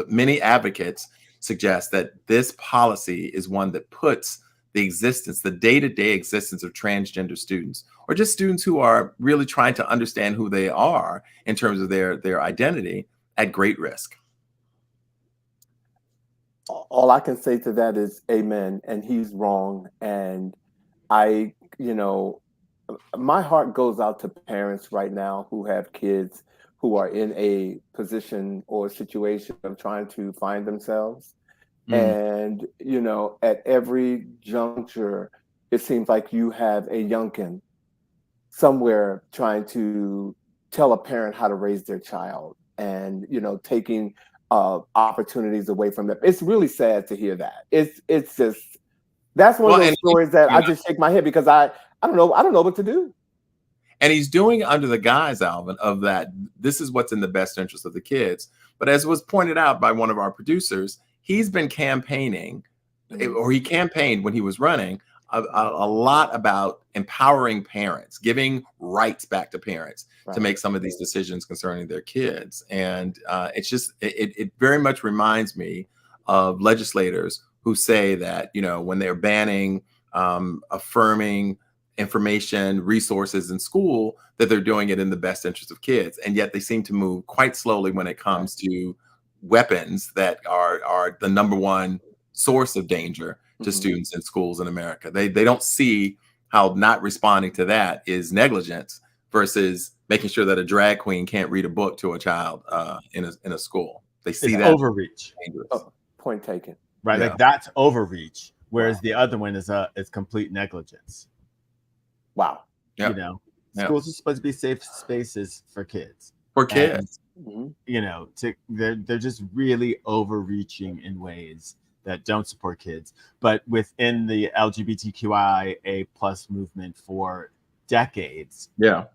many advocates suggest that this policy is one that puts the day-to-day existence of transgender students, or just students who are really trying to understand who they are in terms of their identity, at great risk. All I can say to that is amen, and he's wrong. And my heart goes out to parents right now who have kids who are in a position or situation of trying to find themselves. And, at every juncture, it seems like you have a youngkin somewhere trying to tell a parent how to raise their child and, taking opportunities away from them. It's really sad to hear that. It's just, that's one of those stories that I just shake my head because I don't know what to do. And he's doing it under the guise, Alvin, of that this is what's in the best interest of the kids. But as was pointed out by one of our producers, he's been campaigning, or he campaigned when he was running, a lot about empowering parents, giving rights back to parents to make some of these decisions concerning their kids. And it's just, it very much reminds me of legislators who say that, when they're banning affirming information, resources in school, that they're doing it in the best interest of kids. And yet they seem to move quite slowly when it comes to weapons that are the number one source of danger to students in schools in America. They don't see how not responding to that is negligence versus making sure that a drag queen can't read a book to a child in a school. They see It's that overreach. dangerous. Oh, point taken. Right, Yeah. like that's overreach, whereas Wow. the other one is complete negligence. Wow. Yeah. You know, Yeah. schools are supposed to be safe spaces for kids. For kids. Mhm. You know, they're just really overreaching in ways that don't support kids. But within the LGBTQIA plus movement for decades, Yeah.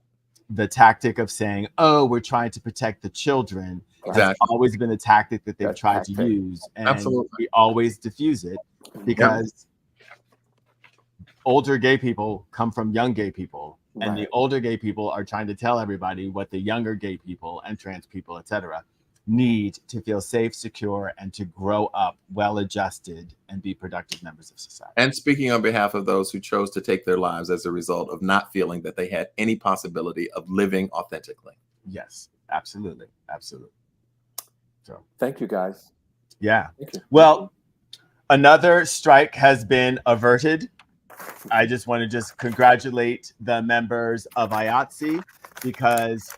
the tactic of saying, "Oh, we're trying to protect the children," has Exactly. always been a tactic that they've That tried to tactic. use, and Absolutely. we always diffuse it because older gay people come from young gay people, and the Right. older gay people are trying to tell everybody what the younger gay people and trans people, etc., need to feel safe, secure, and to grow up well-adjusted and be productive members of society. And speaking on behalf of those who chose to take their lives as a result of not feeling that they had any possibility of living authentically. Yes, absolutely, absolutely. So, Thank you, guys. yeah. Thank you. Well, another strike has been averted. I just want to just congratulate the members of IATSE because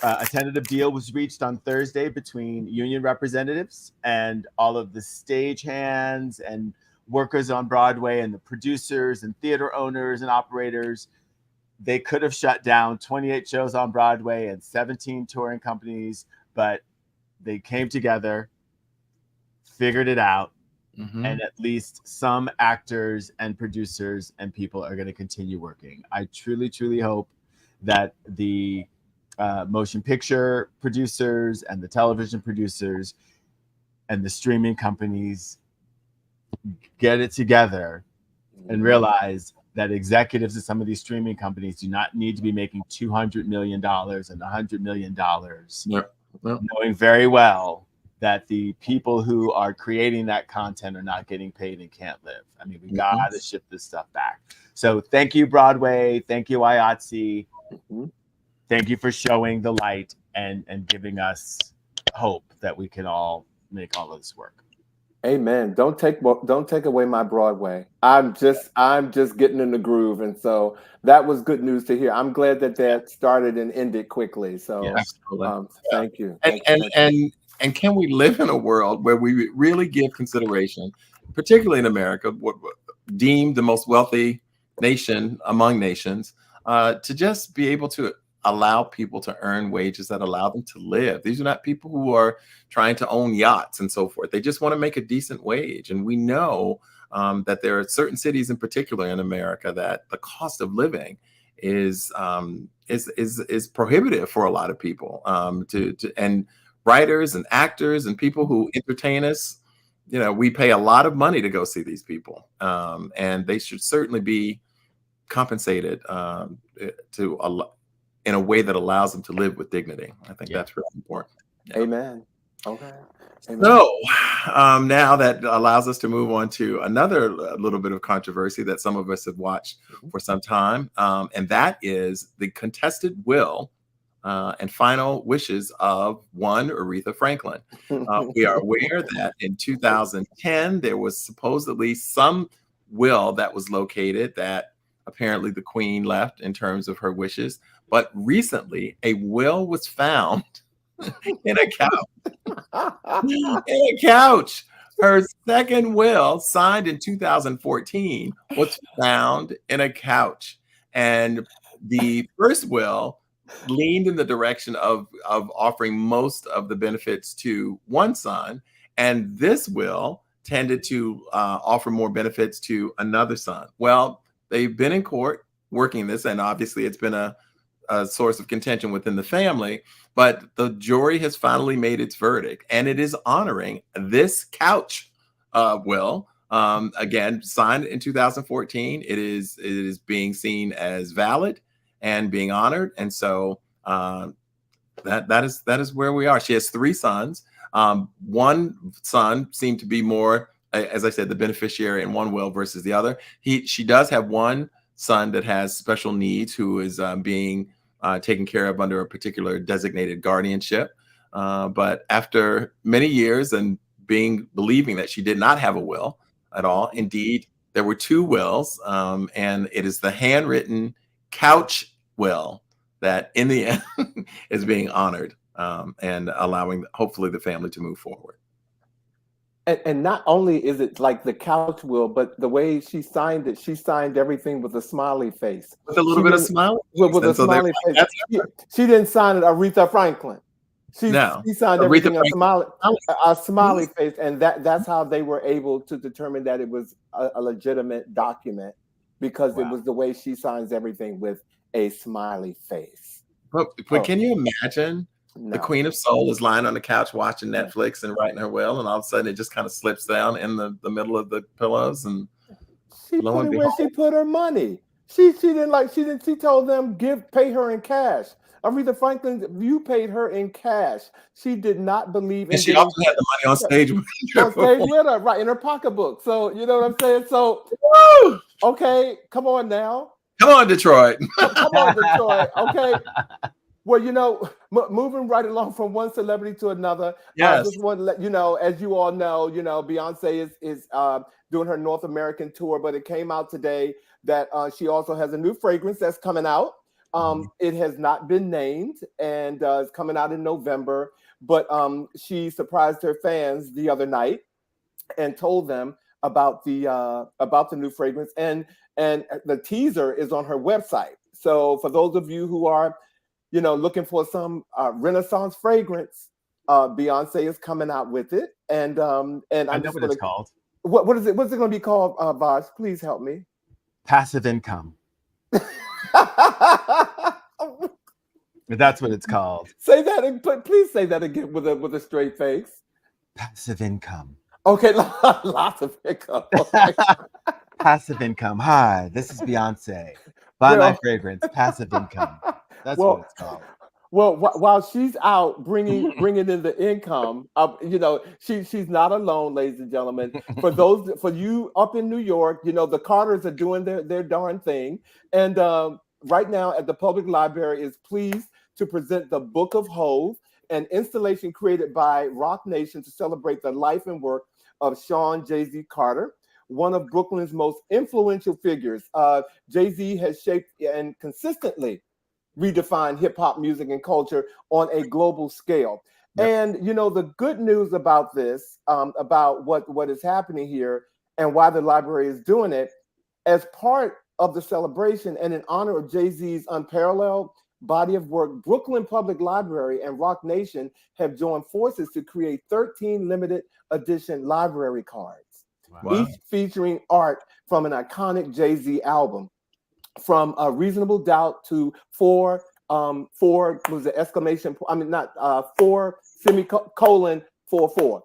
a tentative deal was reached on Thursday between union representatives and all of the stagehands and workers on Broadway and the producers and theater owners and operators. They could have shut down 28 shows on Broadway and 17 touring companies, but they came together, figured it out, and at least some actors and producers and people are going to continue working. I truly, truly hope that the motion picture producers and the television producers and the streaming companies get it together and realize that executives of some of these streaming companies do not need to be making $200 million and $100 million, knowing very well that the people who are creating that content are not getting paid and can't live. I mean, we got to ship this stuff back. So thank you, Broadway. Thank you, IATSE. Thank you for showing the light and giving us hope that we can all make all of this work. Amen. Don't take away my Broadway. I'm just getting in the groove, and so that was good news to hear. I'm glad that started and ended quickly. So thank you. And can we live in a world where we really give consideration, particularly in America, what deemed the most wealthy nation among nations, to just be able to allow people to earn wages that allow them to live? These are not people who are trying to own yachts and so forth. They just want to make a decent wage. And we know that there are certain cities in particular in America that the cost of living is prohibitive for a lot of people. And writers and actors and people who entertain us, you know, we pay a lot of money to go see these people, and they should certainly be compensated in a way that allows them to live with dignity. I think that's really important. Yeah. Amen. Okay. Amen. So now that allows us to move on to another little bit of controversy that some of us have watched for some time, and that is the contested will and final wishes of one Aretha Franklin. We are aware that in 2010, there was supposedly some will that was located that apparently the Queen left in terms of her wishes. But recently, a will was found in a couch. In a couch. Her second will, signed in 2014, was found in a couch. And the first will leaned in the direction of offering most of the benefits to one son, and this will tended to offer more benefits to another son. Well, they've been in court working this, and obviously it's been a source of contention within the family, but the jury has finally made its verdict, and it is honoring this couch will. Again, signed in 2014. It is being seen as valid and being honored, and so that is where we are. She has three sons. One son seemed to be more, as I said, the beneficiary in one will versus the other. She does have one son that has special needs who is being taken care of under a particular designated guardianship. But after many years and believing that she did not have a will at all, indeed, there were two wills, and it is the handwritten couch will that in the end is being honored, and allowing hopefully the family to move forward. And not only is it like the couch will, but the way she signed it, she signed everything with a smiley face. With a little She bit of didn't smile. with a And so they're smiley like, face. that's She didn't sign it Aretha Franklin. no. She signed Aretha everything Franklin. a smiley face, and that's how they were able to determine that it was a legitimate document, because it was the way she signs everything with a smiley face. But can you imagine? The No. Queen of Soul is lying on the couch watching Netflix and writing her will, and all of a sudden it just kind of slips down in the middle of the pillows, and She lo put and it where behold, she put her money. She told them pay her in cash. Aretha Franklin, you paid her in cash. She did not believe in and she getting also had the money on stage with her. on stage with her, right, in her pocketbook. So you know what I'm saying? So Woo! okay, come on now. Come on, Detroit. Come on, Detroit. Okay. Well, you know, moving right along from one celebrity to another. Yes. Just want to let you know, as you all know, Beyonce is doing her North American tour, but it came out today that she also has a new fragrance that's coming out. It has not been named, and it's coming out in November. But she surprised her fans the other night and told them about the new fragrance, and the teaser is on her website. So for those of you who are looking for some Renaissance fragrance, Beyonce is coming out with it, and I know what it's called. What is it? What's it going to be called, Vash? Please help me. Passive income. That's what it's called. Say that, please say that again with a straight face. Passive income. Okay, lots of income. Okay. Passive income. Hi, this is Beyonce. Buy my fragrance. Passive income. That's what it's called. Well, while she's out bringing in the income, she's not alone, ladies and gentlemen. For you up in New York, the Carters are doing their darn thing, and right now at the Public Library is pleased to present the Book of Hove, an installation created by Rock Nation to celebrate the life and work of Sean Jay-Z Carter, one of Brooklyn's most influential figures. Jay-Z has shaped and consistently redefined hip-hop music and culture on a global scale. Yep. And the good news about this, about what is happening here and why the library is doing it, as part of the celebration and in honor of Jay-Z's unparalleled body of work, Brooklyn Public Library and Rock Nation have joined forces to create 13 limited edition library cards, each featuring art from an iconic Jay-Z album, from Reasonable Doubt to four was the exclamation, I mean, not 4 semicolon 44.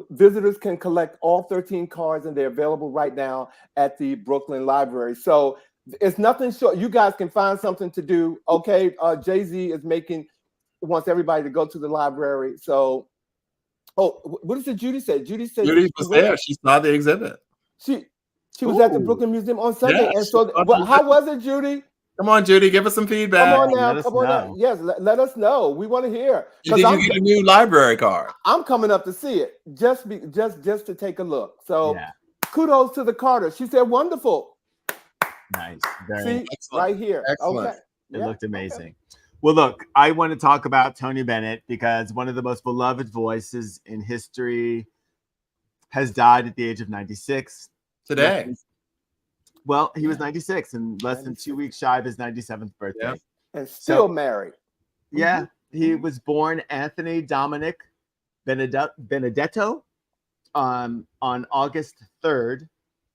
Visitors can collect all 13 cards, and they're available right now at the Brooklyn Library. So it's nothing short. You guys can find something to do. Okay, Jay-Z wants everybody to go to the library. So, what did Judy say? Judy said Judy was there. She saw the exhibit. She was at the Brooklyn Museum on Sunday. Yeah, and so, how was it, Judy? Come on, Judy, give us some feedback. Come on now, come on now. Yes, let us know. We want to hear. Did you get a new library card? I'm coming up to see it, just to take a look. So, kudos to the Carter. She said, "Wonderful." Nice. See, right here. Excellent. Okay. It looked amazing. Okay. Well, look, I want to talk about Tony Bennett because one of the most beloved voices in history has died at the age of 96. Today. Well, he was 96 and less than 2 weeks shy of his 97th birthday. Yeah. And still married. Yeah. He was born Anthony Dominic Benedetto on August 3rd,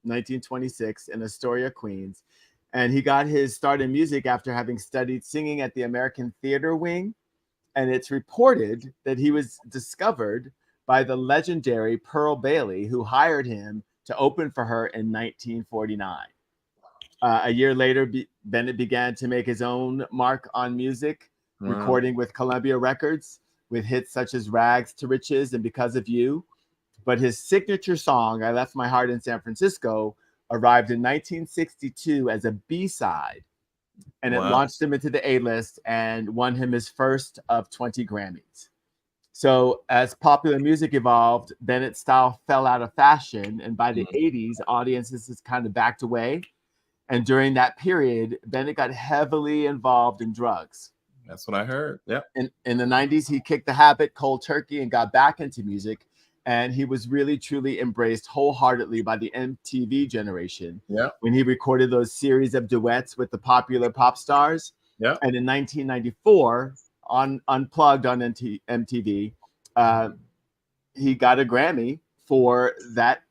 1926 in Astoria, Queens. And he got his start in music after having studied singing at the American Theater Wing. And it's reported that he was discovered by the legendary Pearl Bailey, who hired him to open for her in 1949. A year later, Bennett began to make his own mark on music, recording with Columbia Records, with hits such as Rags to Riches and Because of You. But his signature song, I Left My Heart in San Francisco, arrived in 1962 as a B-side, and it launched him into the A-list and won him his first of 20 Grammys. So as popular music evolved, Bennett's style fell out of fashion, and by the 80s, audiences just kind of backed away, And during that period, Bennett got heavily involved in drugs. That's what I heard. Yeah. In the 90s, he kicked the habit cold turkey and got back into music. And he was really, truly embraced wholeheartedly by the MTV generation. Yeah. When he recorded those series of duets with the popular pop stars. Yeah. And in 1994, on Unplugged on MTV, he got a Grammy for that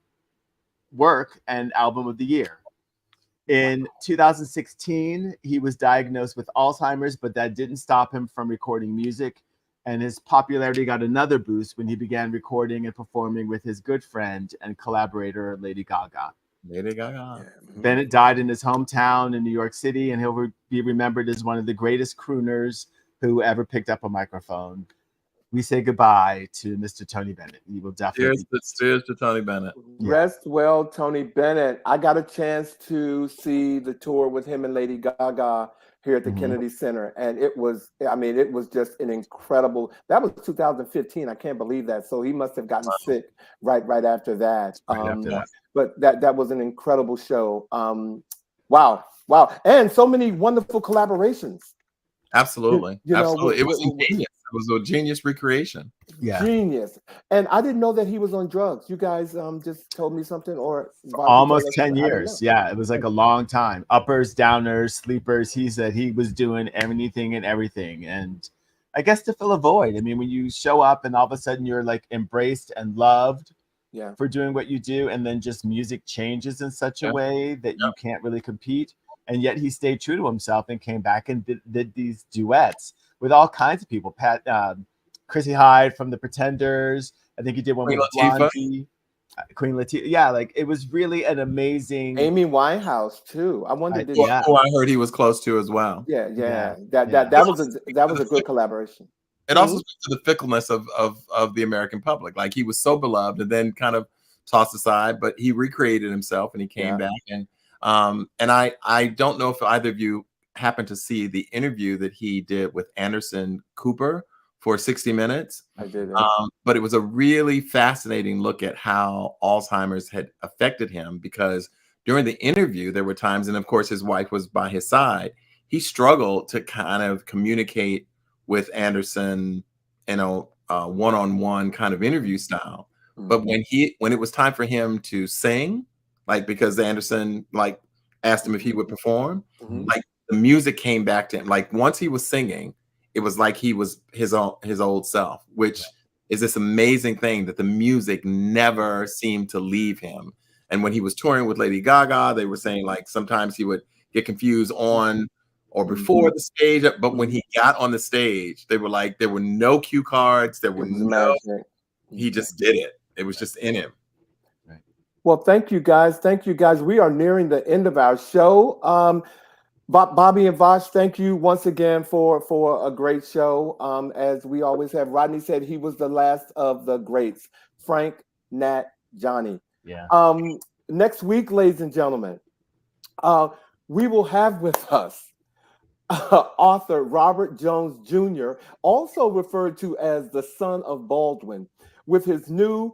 work and Album of the Year. In 2016, he was diagnosed with Alzheimer's, but that didn't stop him from recording music. And his popularity got another boost when he began recording and performing with his good friend and collaborator, Lady Gaga. Lady Gaga. Bennett died in his hometown in New York City, and he'll be remembered as one of the greatest crooners who ever picked up a microphone. We say goodbye to Mr. Tony Bennett. He will definitely. Cheers to Tony Bennett. Rest well, Tony Bennett. I got a chance to see the tour with him and Lady Gaga here at the Kennedy Center, and it was just an incredible. That was 2015. I can't believe that. So he must have gotten sick right after that. But that was an incredible show. Wow, and so many wonderful collaborations. Absolutely. Absolutely. It was ingenious. It was a genius recreation. Yeah. Genius. And I didn't know that he was on drugs. You guys just told me something, or almost 10 years. Yeah, it was like a long time. Uppers, downers, sleepers. He said he was doing anything and everything. And I guess to fill a void. I mean, when you show up and all of a sudden you're like embraced and loved for doing what you do, and then just music changes in such a way that you can't really compete. And yet he stayed true to himself and came back and did these duets with all kinds of people. Chrissy Hyde from The Pretenders. I think he did one with Blondie. Queen Latifah. Yeah, like it was really an amazing. Amy Winehouse too. I wondered. Who I heard he was close to as well. Yeah. That was a good collaboration. It also speaks to the fickleness of the American public. Like he was so beloved and then kind of tossed aside, but he recreated himself and he came back. And I don't know if either of you happened to see the interview that he did with Anderson Cooper for 60 Minutes. I did. But it was a really fascinating look at how Alzheimer's had affected him, because during the interview, there were times, and of course his wife was by his side, he struggled to kind of communicate with Anderson, one-on-one kind of interview style. But when it was time for him to sing, like, because Anderson like asked him if he would perform, like the music came back to him. Like once he was singing, it was like he was his old self, which is this amazing thing that the music never seemed to leave him. And when he was touring with Lady Gaga, they were saying like sometimes he would get confused on or before the stage, but when he got on the stage, they were like, there were no cue cards, there were no, he just did it. It was just in him. Well, thank you guys. We are nearing the end of our show. Bobby and Vash, thank you once again for a great show. As we always have, Rodney said he was the last of the greats. Frank, Nat, Johnny. Yeah. Next week, ladies and gentlemen, we will have with us author Robert Jones Jr., also referred to as the son of Baldwin, with his New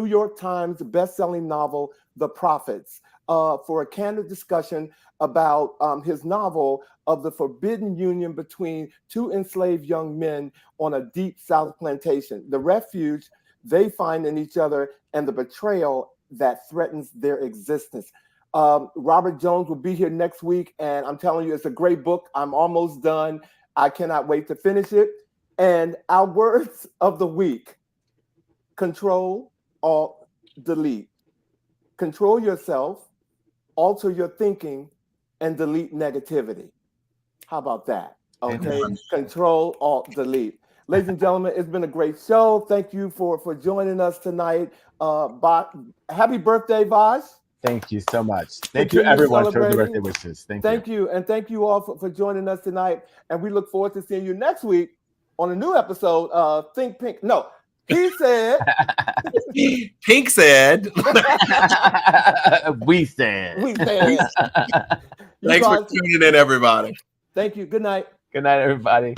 York Times best-selling novel, The Prophets, for a candid discussion about his novel of the forbidden union between two enslaved young men on a deep South plantation, the refuge they find in each other, and the betrayal that threatens their existence. Robert Jones will be here next week, and I'm telling you, it's a great book. I'm almost done. I cannot wait to finish it. And our words of the week: Control, Alt, Delete. Control yourself, alter your thinking, and delete negativity. How about that? Okay. Control, Alt, Delete. Ladies and gentlemen, it's been a great show. Thank you for joining us tonight. Happy birthday, Vash. Thank you so much. Thank you, everyone, for the birthday wishes. Thank you. And thank you all for joining us tonight. And we look forward to seeing you next week on a new episode of Think Pink. No, he said. Pink said. We said. Thanks for tuning in, everybody. Thank you. Good night. Good night, everybody.